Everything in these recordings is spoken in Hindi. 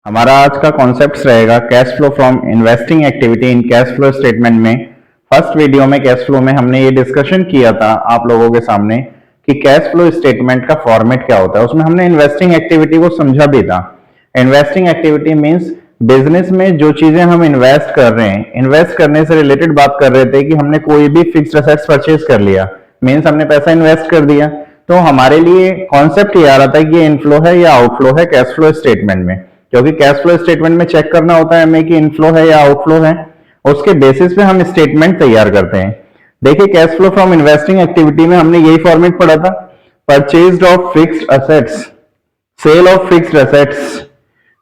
हमारा आज का कॉन्सेप्ट रहेगा cash flow from investing activity in cash flow statement में। फर्स्ट वीडियो में कैश फ्लो में हमने ये डिस्कशन किया था आप लोगों के सामने कि कैश फ्लो स्टेटमेंट का फॉर्मेट क्या होता है। उसमें हमने इन्वेस्टिंग एक्टिविटी को समझा भी था। इन्वेस्टिंग एक्टिविटी मींस बिजनेस में जो चीजें हम इन्वेस्ट कर रहे हैं, इन्वेस्ट करने से रिलेटेड बात कर रहे थे कि हमने कोई भी फिक्स्ड असेट्स परचेज कर लिया, मींस हमने पैसा इन्वेस्ट कर दिया, तो हमारे लिए कॉन्सेप्ट ये आ रहा था कि ये इनफ्लो है या आउटफ्लो है कैश फ्लो स्टेटमेंट में। क्योंकि कैश फ्लो स्टेटमेंट में चेक करना होता है हमें कि इनफ्लो है या आउटफ्लो है, उसके बेसिस पे हम स्टेटमेंट तैयार करते हैं। देखिए cash flow from investing activity में हमने यही फॉर्मेट पढ़ा था, purchase of fixed assets, sale of fixed assets,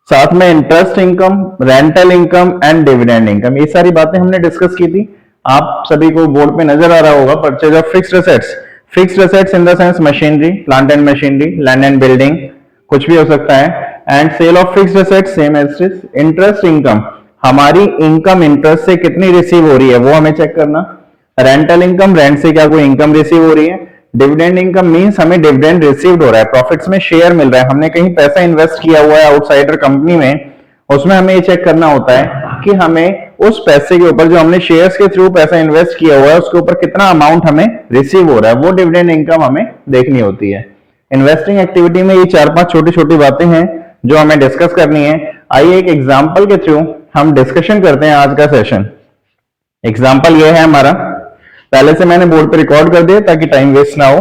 साथ में interest income, rental income and dividend income, ये सारी बातें हमने डिस्कस की थी। आप सभी को बोर्ड पे नजर आ रहा होगा purchase of fixed assets. Fixed assets in the sense machinery, plant and machinery, land and building, कुछ भी हो सकता है। And sale of fixed assets same as interest income, हमारी इनकम इंटरेस्ट से कितनी रिसीव हो रही है वो हमें चेक करना। रेंटल इनकम, रेंट से क्या कोई इनकम रिसीव हो रही है। डिविडेंड इनकम मींस हमें डिविडेंड रिसीव्ड हो रहा है, प्रॉफिट्स में शेयर मिल रहा है, हमने कहीं पैसा इन्वेस्ट किया हुआ है आउटसाइडर कंपनी में, उसमें हमें ये चेक करना होता है कि हमें उस पैसे के ऊपर जो हमने शेयर्स के थ्रू पैसा इन्वेस्ट किया हुआ है उसके ऊपर कितना अमाउंट हमें रिसीव हो रहा है, वो डिविडेंड इनकम हमें देखनी होती है। इन्वेस्टिंग एक्टिविटी में ये 4-5 छोटी छोटी बातें हैं जो हमें डिस्कस करनी है। आइए एक एग्जांपल के थ्रू हम डिस्कशन करते हैं आज का सेशन। एग्जांपल ये है हमारा, पहले से मैंने बोर्ड पे रिकॉर्ड कर दिया ताकि टाइम वेस्ट ना हो।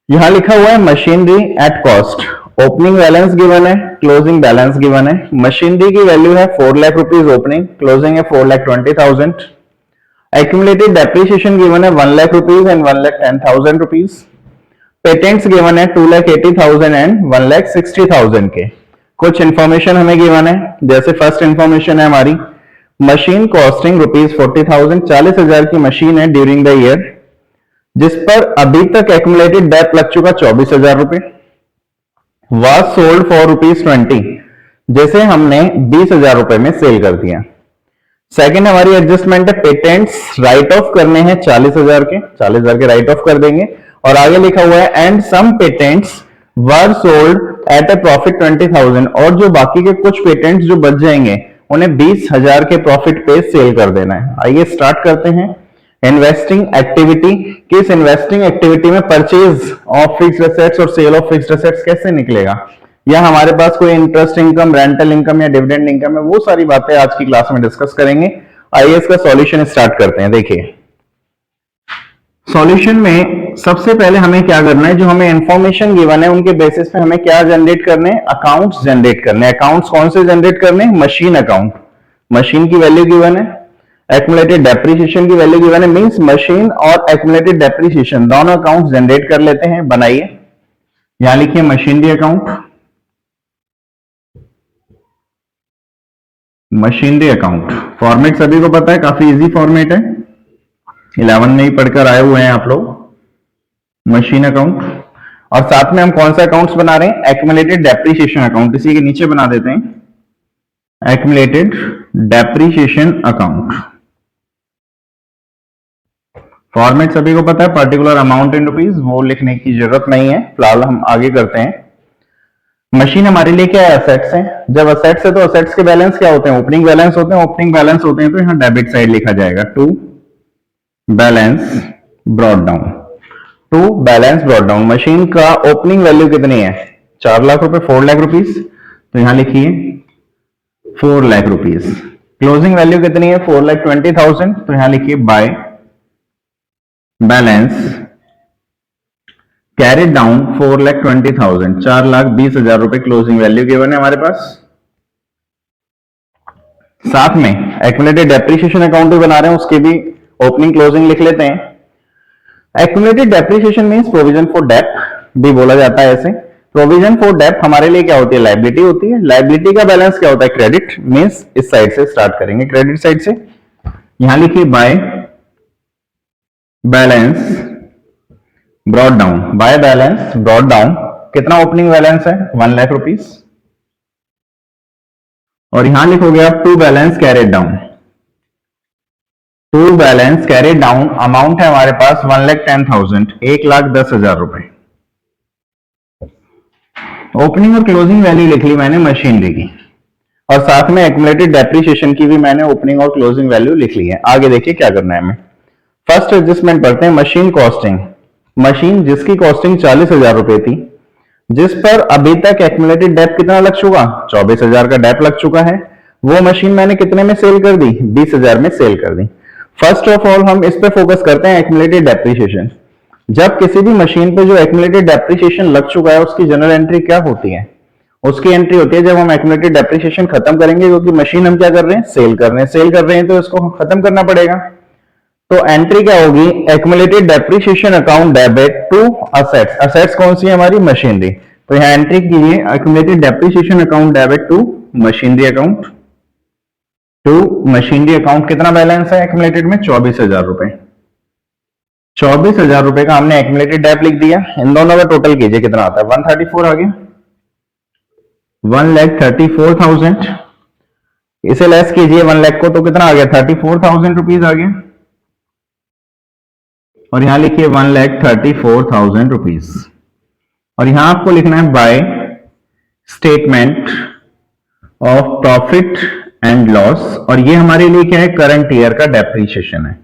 यहां लिखा हुआ है machinery at cost, opening balance given है, क्लोजिंग बैलेंस गिवन है। मशीनरी की वैल्यू है 4 लाख रुपीज ओपनिंग, क्लोजिंग है 4,20,000। एक्यूमुलेटेड डेप्रिसिएशन गिवन है 1 lakh rupees and 1,10,000 rupees. Patents given है 2,80,000 एंड 1,60,000 के। कुछ इंफॉर्मेशन हमें गिवन है, जैसे फर्स्ट इंफॉर्मेशन है हमारी मशीन कॉस्टिंग ₹40,000, 40,000 की मशीन है ड्यूरिंग द ईयर, जिस पर अभी तक एक्यूमुलेटेड डेट लग चुका 24,000 रुपए। वाज सोल्ड फॉर ₹20, जैसे हमने 20,000 रुपए में सेल कर दिया। सेकंड हमारी एडजस्टमेंट है, पेटेंट्स राइट ऑफ करने हैं 40,000 के, 40,000 के राइट ऑफ कर देंगे। और आगे लिखा हुआ है and some patents were sold at a profit 20,000, और जो बाकी के कुछ पेटेंट्स जो बच जाएंगे उन्हें 20,000 के प्रॉफिट पे सेल कर देना है। आइए स्टार्ट करते हैं इन्वेस्टिंग एक्टिविटी। किस इन्वेस्टिंग एक्टिविटी में परचेज ऑफ फिक्स्ड असेट्स और सेल ऑफ फिक्स्ड असेट्स कैसे निकलेगा, या हमारे पास कोई इंटरेस्ट इनकम, रेंटल इनकम या डिविडेंड इनकम है, वो सारी बातें आज की क्लास में डिस्कस करेंगे। आइए इसका सॉल्यूशन स्टार्ट करते हैं। देखिए सॉल्यूशन में सबसे पहले हमें क्या करना है, जो हमें इंफॉर्मेशन गिवन है उनके बेसिस पे हमें क्या जनरेट करने हैं, अकाउंट्स जनरेट करने हैं। अकाउंट्स कौन से जनरेट करने हैं, मशीन अकाउंट, मशीन की वैल्यू गिवन है, एक्यूमुलेटेड डेप्रिसिएशन की वैल्यू गिवन है, मींस मशीन और एक्यूमुलेटेड डेप्रिसिएशन दोनों अकाउंट जनरेट कर लेते हैं। बनाइए, यहां लिखिए machinery account, machinery account. Format सभी को पता है, काफी इजी फॉर्मेट है, 11 में ही पढ़कर आए हुए हैं आप लोग। मशीन अकाउंट, और साथ में हम कौन सा अकाउंट्स बना रहे हैं, एक्यूमुलेटेड डेप्रिसिएशन अकाउंट, इसी के नीचे बना देते हैं एक्यूमुलेटेड डेप्रिसिएशन अकाउंट। फॉर्मेट सभी को पता है, पर्टिकुलर अमाउंट इन रुपीज, वो लिखने की जरूरत नहीं है, फिलहाल हम आगे करते हैं। मशीन हमारे लिए क्या है, असेट्स है। जब असेट्स है तो असेट्स के बैलेंस क्या होते हैं, ओपनिंग बैलेंस होते हैं। ओपनिंग बैलेंस होते हैं तो यहाँ डेबिट साइड लिखा जाएगा, to balance brought down, to balance brought down. Machine का ओपनिंग वैल्यू कितनी है, 4 लाख रुपए, 4 लाख रुपीज, तो यहां लिखिए 4 लाख रुपीज। क्लोजिंग वैल्यू कितनी है, 4,20,000, तो यहां लिखिए बाय बैलेंस कैरिड डाउन 4,20,000, 4,20,000 रुपए क्लोजिंग वैल्यू गिवन है हमारे पास। साथ में एक्यूमुलेटेड डेप्रिसिएशन अकाउंट भी बना रहे हैं, उसके भी ओपनिंग क्लोजिंग लिख लेते हैं। Accumulated depreciation means provision for date भी बोला जाता है ऐसे। प्रोविजन फॉर डेट हमारे लिए क्या होती है, लायबिलिटी होती है। लायबिलिटी का बैलेंस क्या होता है, क्रेडिट, मींस इस साइड से स्टार्ट करेंगे, क्रेडिट साइड से। यहां लिखिए by balance brought down, by balance brought down. कितना ओपनिंग बैलेंस है, 1 लाख रुपीज, और यहां लिखोगे आप to balance carried down, to balance carried down. Amount है हमारे पास 1,10,000, 1,10,000 रुपए। ओपनिंग और क्लोजिंग वैल्यू लिख ली मैंने मशीनरी की, और साथ में एक्यूमुलेटेड डेप्रिसिएशन की भी मैंने ओपनिंग और क्लोजिंग वैल्यू लिख ली है। आगे देखिए क्या करना है हमें। फर्स्ट एडजस्टमेंट पढ़ते हैं, मशीन कॉस्टिंग। मशीन जिसकी कॉस्टिंग 40,000 रुपए थी, जिस पर अभी तक एक्यूमुलेटेड डेप कितना लग चुका, 24,000 का डेप लग चुका है, वो मशीन मैंने कितने में सेल कर दी, 20,000 में सेल कर दी। फर्स्ट ऑफ ऑल हम इस पे फोकस करते हैं, एक्यूमुलेटेड डेप्रिसिएशन। जब किसी भी मशीन पे जो एक्यूमुलेटेड डेप्रिसिएशन लग चुका है उसकी जनरल एंट्री क्या होती है, उसकी एंट्री होती है जब हम एक्यूमुलेटेड डेप्रिसिएशन खत्म करेंगे, क्योंकि मशीन हम क्या कर रहे हैं, सेल कर रहे हैं। सेल कर रहे हैं तो इसको खत्म करना पड़ेगा। तो एंट्री क्या होगी, accumulated depreciation account debit to assets. Assets कौन सी है हमारी, मशीनरी। तो यहां एंट्री कीजिए, accumulated depreciation account debit to machinery account. To machinery account कितना बैलेंस है एक्यूमुलेटेड में, 24,000 रुपए। 24,000 रुपए का हमने एक्यूमुलेटेड डेप लिख दिया। इन दोनों का टोटल कीजिए कितना आता है, 134 आ गया, 1,34,000। इसे लेस कीजिए 1 लाख को, तो कितना आ गया, 34,000 रुपीज आ गया। और यहां लिखिए 1,34,000 रुपीज। और यहां आपको लिखना है bye statement of profit and loss. और ये हमारे लिए क्या है, करंट ईयर का डेप्रिसिएशन है।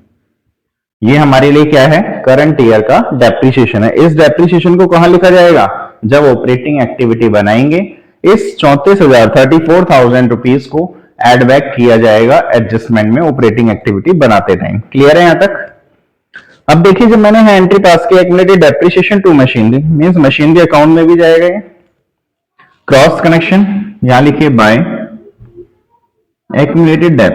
ये हमारे लिए क्या है, करंट ईयर का डेप्रिसिएशन है। इस डेप्रिसिएशन को कहां लिखा जाएगा, जब ऑपरेटिंग एक्टिविटी बनाएंगे इस 34,000 रुपीज को एड बैक किया जाएगा एडजस्टमेंट में ऑपरेटिंग एक्टिविटी बनाते टाइम। क्लियर है यहां तक। अब देखिए जब मैंने एंट्री पास की, accumulated depreciation to machinery, means machinery account में भी जाएगा ये। क्रॉस कनेक्शन यहां लिखिए by accumulated dep,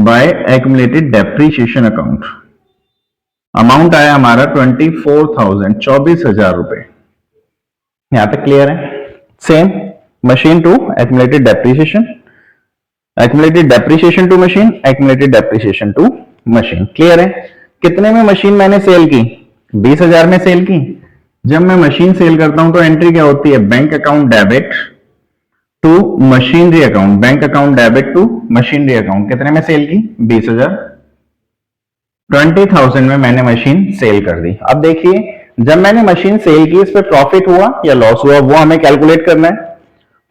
by accumulated depreciation account. Amount आया हमारा 24,000 रुपए। यहां तक क्लियर है। Same machine to accumulated depreciation, accumulated depreciation to machine, accumulated depreciation to machine. Clear है। कितने में मशीन मैंने सेल की, 20,000 में सेल की। जब मैं मशीन सेल करता हूं तो एंट्री क्या होती है, bank account debit to machinery account, bank account debit to machinery account. कितने में सेल की, 20,000। 20,000 में मैंने मशीन सेल कर दी। अब देखिए जब मैंने मशीन सेल की, इस पे प्रॉफिट हुआ या लॉस हुआ, वो हमें कैलकुलेट करना है।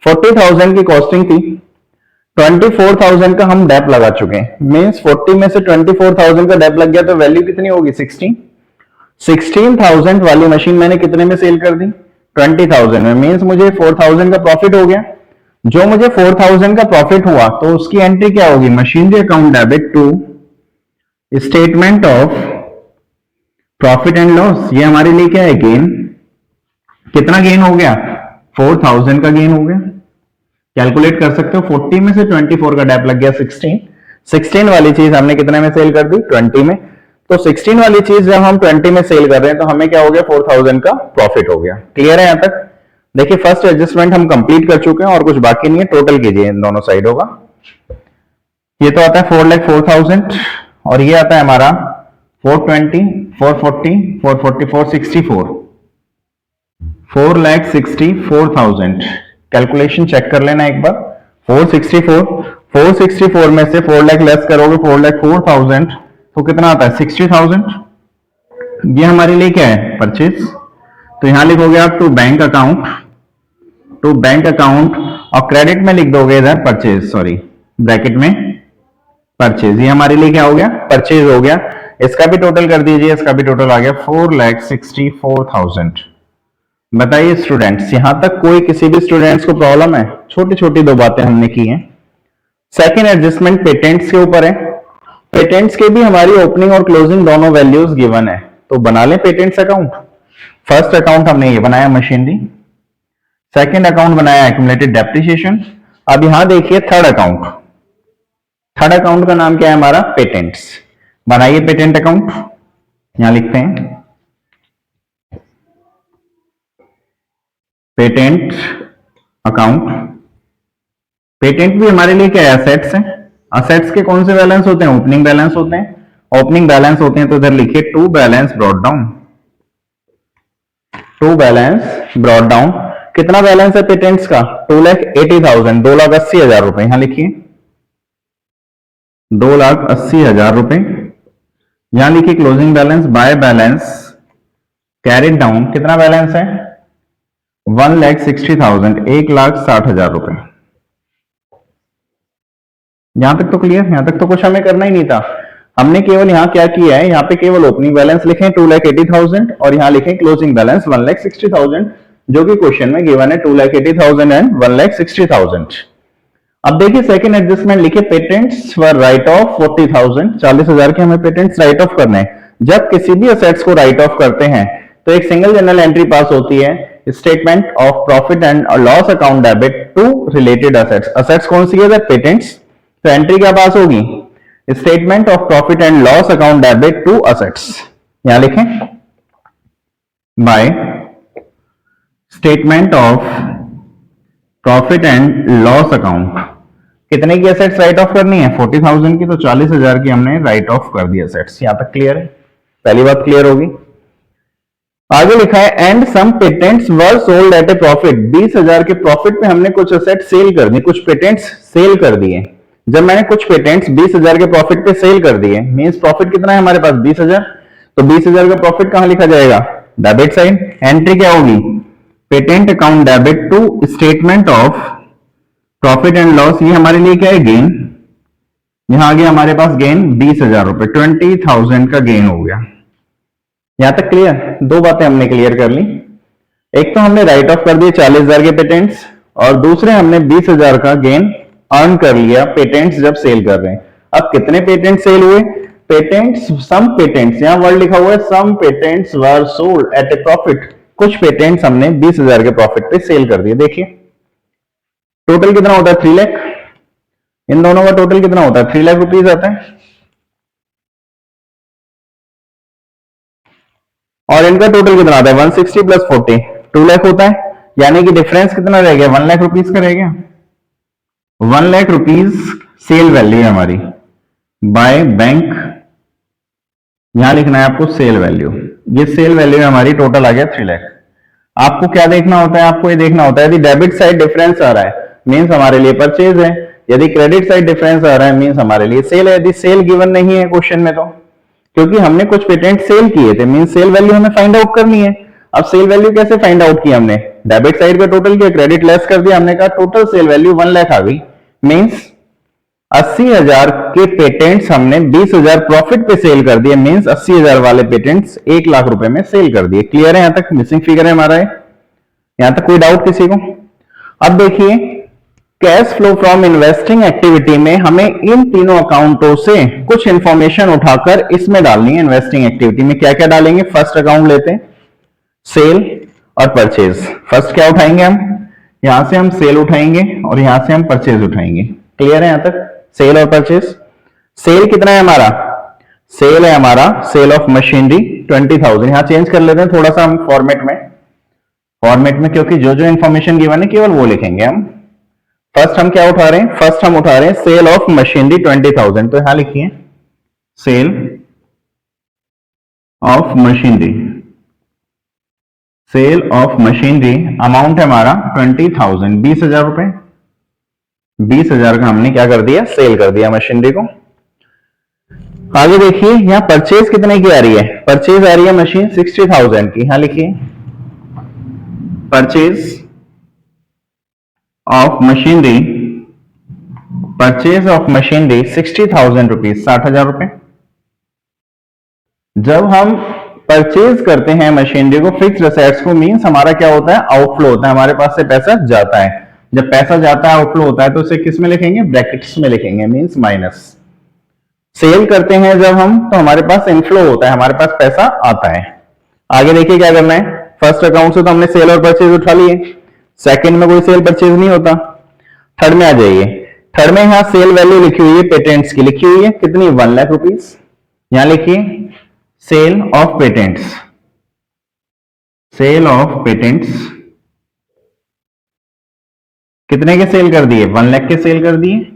40,000 की कॉस्टिंग थी, 24,000 का हम डेप लगा चुके हैं। मींस 40 में से 24,000 का डेप लग गया तो वैल्यू कितनी होगी, 16,000 वाली मशीन मैंने कितने में सेल कर दी, 20,000 में। मींस मुझे 4,000 का प्रॉफिट हो गया। जो मुझे 4,000 का प्रॉफिट हुआ तो उसकी एंट्री क्या होगी, machinery account debit to statement of profit and loss. ये हमारे लिए क्या है, गेन। कितना गेन हो गया, 4,000 का गेन हो गया। कैलकुलेट कर सकते हो, 40 में से 24 का डेप लग गया 16 वाली चीज हमने कितने में सेल कर दी, 20 में। तो 16 वाली चीज जब हम 20 में सेल कर रहे हैं तो हमें क्या हो गया, 4,000 का प्रॉफिट हो गया। क्लियर है यहां तक। देखिए फर्स्ट एडजस्टमेंट हम कंप्लीट कर चुके हैं और कुछ बाकी नहीं है। टोटल कीजिए इन दोनों साइडों का। ये तो आता है 4,04,000 और ये आता है हमारा 420, 440, 440, 464, 4,64,000। कैलकुलेशन चेक कर लेना एक बार। 464 में से 4 लाख लेस करोगे, 4,04,000, तो कितना आता है, 60,000। ये हमारे लिए क्या है, परचेज। तो यहां लिखोगे आप to bank account, to bank account, और क्रेडिट में लिख दोगे इधर परचेज, सॉरी ब्रैकेट में परचेज। ये हमारे लिए क्या हो गया, परचेज हो गया। इसका भी टोटल कर दीजिए, इसका भी टोटल आ गया 4,64,000। बताइए स्टूडेंट्स, यहां तक कोई किसी भी स्टूडेंट्स को प्रॉब्लम है? छोटी छोटी दो बातें हमने की हैं। सेकेंड एडजस्टमेंट पेटेंट्स के ऊपर है। पेटेंट्स के भी हमारी ओपनिंग और क्लोजिंग दोनों वैल्यूज गिवन है, तो बना लें पेटेंट्स अकाउंट। फर्स्ट अकाउंट हमने ये बनाया मशीनरी, सेकेंड अकाउंट बनाया एक्यूमुलेटेड डेप्रिसिएशन। अब यहां देखिए थर्ड अकाउंट, थर्ड अकाउंट का नाम क्या है हमारा, पेटेंट्स। बनाइए पेटेंट अकाउंट, यहां लिखते हैं पेटेंट अकाउंट। पेटेंट भी हमारे लिए क्या है, असेट्स हैं। असेट्स के कौन से बैलेंस होते हैं, ओपनिंग बैलेंस होते हैं। ओपनिंग बैलेंस होते हैं तो इधर लिखिए to balance brought down, to balance brought down. कितना बैलेंस है पेटेंट्स का, 2,80,000, 2,80,000 रुपए। यहां लिखिए 2,80,000 रुपए। यहां लिखिए closing balance by balance carried down, कितना बैलेंस है, 1,60,000, 1,60,000 रुपए। यहां तक तो क्लियर, यहां तक तो कुछ हमें करना ही नहीं था। हमने केवल यहाँ क्या किया है, यहाँ पे केवल ओपनिंग बैलेंस लिखे 2,80,000 और यहाँ लिखे क्लोजिंग बैलेंस 1,60,000, जो कि क्वेश्चन में गिवन है 2,80,000 एंड 1,60,000। अब देखिए सेकंड एडजस्टमेंट लिखे पेटेंट्स वर राइट ऑफ 40,000, 40,000 के हमें पेटेंट्स राइट ऑफ करने हैं। जब किसी भी असेट्स को राइट ऑफ करते हैं तो एक सिंगल जनरल एंट्री पास होती है, statement of profit and loss account debit to related assets. Assets कौन सी है, पेटेंट्स। तो एंट्री क्या पास होगी, statement of profit and loss account debit to assets. यहां लिखें by statement of profit and loss account. कितने की असेट्स राइट ऑफ करनी है, 40,000 की, तो 40,000 की हमने राइट ऑफ कर दी असेट्स। यहां तक क्लियर है, पहली बात क्लियर होगी। आगे लिखा है and some patents were sold at a profit, 20,000 के प्रॉफिट पे हमने कुछ असेट सेल कर दी, कुछ पेटेंट्स सेल कर दिए। जब मैंने कुछ पेटेंट्स 20,000 के प्रॉफिट पे सेल कर दिए, मींस प्रॉफिट कितना है हमारे पास 20,000, तो 20,000 का प्रॉफिट कहां लिखा जाएगा, डेबिट साइड। एंट्री क्या होगी, patent account debit to statement of profit and loss. ये हमारे लिए क्या है, गेन। यहां आ गया हमारे पास गेन 20,000 रुपए, 20,000 का गेन हो गया। यहां तक क्लियर, दो बातें हमने क्लियर कर ली। एक तो हमने राइट ऑफ कर दिए 40,000 के पेटेंट्स, और दूसरे हमने 20,000 का गेन अर्न कर लिया पेटेंट्स जब सेल कर रहे हैं। अब कितने पेटेंट सेल हुए, पेटेंट्स, सम पेटेंट्स, यहां वर्ड लिखा हुआ है some patents were sold at a profit. कुछ पेटेंट्स हमने 20,000 के प्रॉफिट पे सेल कर दिए। देखिए टोटल कितना होता है, 3 लाख। इन दोनों का टोटल कितना होता है, 3 लाख रुपीज आता है, और इनका टोटल कितना आता है 160 प्लस 40, 2 लाख होता है। यानी कि डिफरेंस कितना रह गया, 1 लाख रुपीज का रह गया। 1 लाख रुपीज सेल वैल्यू है हमारी बाय बैंक। यहां लिखना है आपको सेल वैल्यू, ये सेल वैल्यू है हमारी, टोटल आ गया 3 लाख। आपको क्या देखना होता है, आपको ये देखना होता है यदि डेबिट साइड डिफरेंस आ रहा है मींस हमारे लिए परचेज है, यदि क्रेडिट साइड डिफरेंस आ रहा है मींस हमारे लिए सेल है। यदि सेल गिवन नहीं है क्वेश्चन में, तो क्योंकि हमने कुछ पेटेंट सेल किए थे मींस सेल वैल्यू हमें फाइंड आउट करनी है। अब सेल वैल्यू कैसे फाइंड आउट की हमने, डेबिट साइड का टोटल किया, क्रेडिट लेस कर दिया, हमने कहा टोटल सेल वैल्यू 1 लाख आ गई। मींस 80,000 के पेटेंट्स हमने 20,000 प्रॉफिट पे सेल कर दिए, मींस 80,000 वाले पेटेंट्स 1 लाख रुपए में सेल कर दिए। क्लियर है, यहां तक मिसिंग फिगर है हमारा, यहां तक कोई डाउट किसी को। अब देखिए cash flow from investing activity में हमें इन तीनों अकाउंटों से कुछ इंफॉर्मेशन उठाकर इसमें डालनी है। इन्वेस्टिंग एक्टिविटी में क्या क्या डालेंगे, फर्स्ट अकाउंट लेते हैं, सेल और परचेज। फर्स्ट क्या उठाएंगे हम, यहां से हम सेल उठाएंगे और यहां से हम परचेज उठाएंगे। क्लियर है यहां तक, सेल और परचेज। सेल कितना है हमारा, सेल है हमारा सेल ऑफ मशीनरी 20,000। यहां चेंज कर लेते हैं थोड़ा सा हम फॉर्मेट में, क्योंकि जो जो इंफॉर्मेशन गिवन है केवल वो लिखेंगे हम। फर्स्ट हम क्या उठा रहे हैं, फर्स्ट हम उठा रहे हैं सेल ऑफ मशीनरी 20,000, तो यहां लिखिए sale of machinery, sale of machinery amount है हमारा 20,000, 20,000 रुपए। 20,000 का हमने क्या कर दिया, सेल कर दिया मशीनरी को। आगे देखिए यहां परचेज कितने की आ रही है, परचेज आ रही है मशीन 60,000 की। यहां लिखिए purchase of machinery, purchase of machinery 60,000 rupees, 60,000 रुपए। जब हम परचेज करते हैं मशीनरी को, फिक्स्ड असेट्स को, मींस हमारा क्या होता है, आउटफ्लो होता है, हमारे पास से पैसा जाता है। जब पैसा जाता है, आउटफ्लो होता है, तो उसे किस में लिखेंगे, ब्रैकेट्स में लिखेंगे, मींस माइनस। सेल करते हैं जब हम, तो हमारे पास इनफ्लो होता है, हमारे पास पैसा आता है। आगे देखिए क्या करना है, फर्स्ट अकाउंट से तो हमने सेल और परचेज उठा लिए, सेकंड में कोई सेल परचेज नहीं होता। थर्ड में आ जाइए, थर्ड में यहां सेल वैल्यू लिखी हुई है पेटेंट्स की, लिखी हुई है कितनी, 1 लाख रुपीज। यहां लिखिए sale of patents, sale of patents कितने के सेल कर दिए, 1 लाख के सेल कर दिए।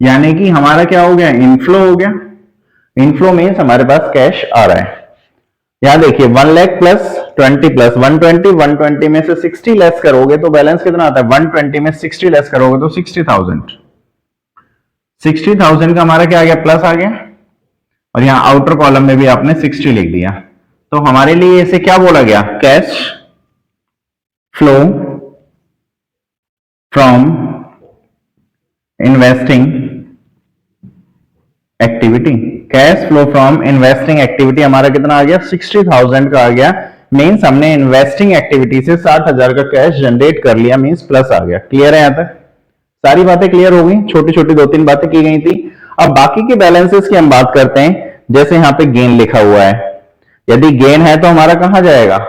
यानी कि हमारा क्या हो गया, इनफ्लो हो गया। इनफ्लो मीन्स हमारे पास कैश आ रहा है। यहां देखिए 1 लाख प्लस 20 प्लस 120, 120 में से 60 लेस करोगे तो बैलेंस कितना आता है, 120 में 60 लेस करोगे तो 60,000। 60,000 का हमारा क्या आ गया, प्लस आ गया, और यहां आउटर कॉलम में भी आपने 60 लिख दिया। तो हमारे लिए इसे क्या बोला गया, cash flow from investing activity. Cash flow from investing activity हमारा कितना आ गया, 60,000 का आ गया। मींस हमने इन्वेस्टिंग एक्टिविटी से 60,000 का कैश जनरेट कर लिया, मींस प्लस आ गया। क्लियर है? यहां तक सारी बातें क्लियर हो गई, छोटी छोटी 2-3 बातें की गई थी। अब बाकी के बैलेंसेस की हम बात करते हैं। जैसे यहाँ पे गेन लिखा हुआ है, यदि गेन है तो हमारा कहां जाएगा,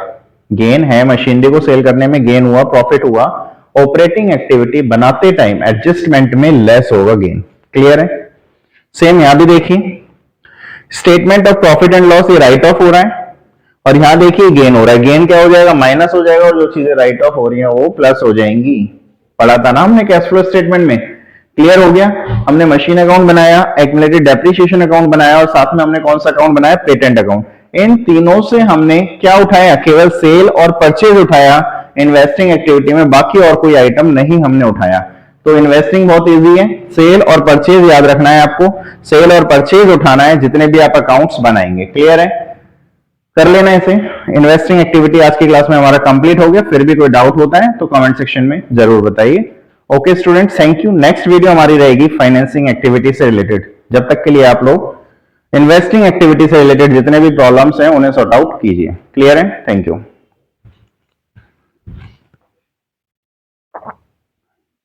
गेन है मशीनरी को सेल करने में गेन हुआ, प्रॉफिट हुआ, ऑपरेटिंग एक्टिविटी बनाते टाइम एडजस्टमेंट में लेस होगा गेन। क्लियर है? सेम यहां भी देखिए, statement of profit and loss ये राइट ऑफ हो रहा है और यहां देखिए गेन हो रहा है। गेन क्या हो जाएगा, माइनस हो जाएगा, और जो चीजें राइट ऑफ हो रही है वो प्लस हो जाएंगी। पढ़ा था ना हमने कैश फ्लो स्टेटमेंट में। क्लियर हो गया? हमने मशीन अकाउंट बनाया, एक्यूमुलेटेड डेप्रिसिएशन अकाउंट बनाया और साथ में हमने कौन सा अकाउंट बनाया, पेटेंट अकाउंट। इन तीनों से हमने क्या उठाया, केवल सेल और परचेज उठाया इन्वेस्टिंग एक्टिविटी में, बाकी और कोई आइटम नहीं हमने उठाया। तो इन्वेस्टिंग बहुत इजी है, सेल और परचेज याद रखना है आपको, सेल और परचेज उठाना है जितने भी आप अकाउंट्स बनाएंगे। क्लियर है? कर लेना इसे। इन्वेस्टिंग एक्टिविटी आज की क्लास में हमारा कंप्लीट हो गया। फिर भी कोई डाउट होता है तो कमेंट सेक्शन में जरूर बताइए। Okay students, thank you. Next video हमारी रहेगी फाइनेंसिंग एक्टिविटी से रिलेटेड। जब तक के लिए आप लोग इन्वेस्टिंग एक्टिविटी से रिलेटेड जितने भी प्रॉब्लम्स हैं उन्हें सॉर्ट आउट कीजिए। क्लियर है? Thank you.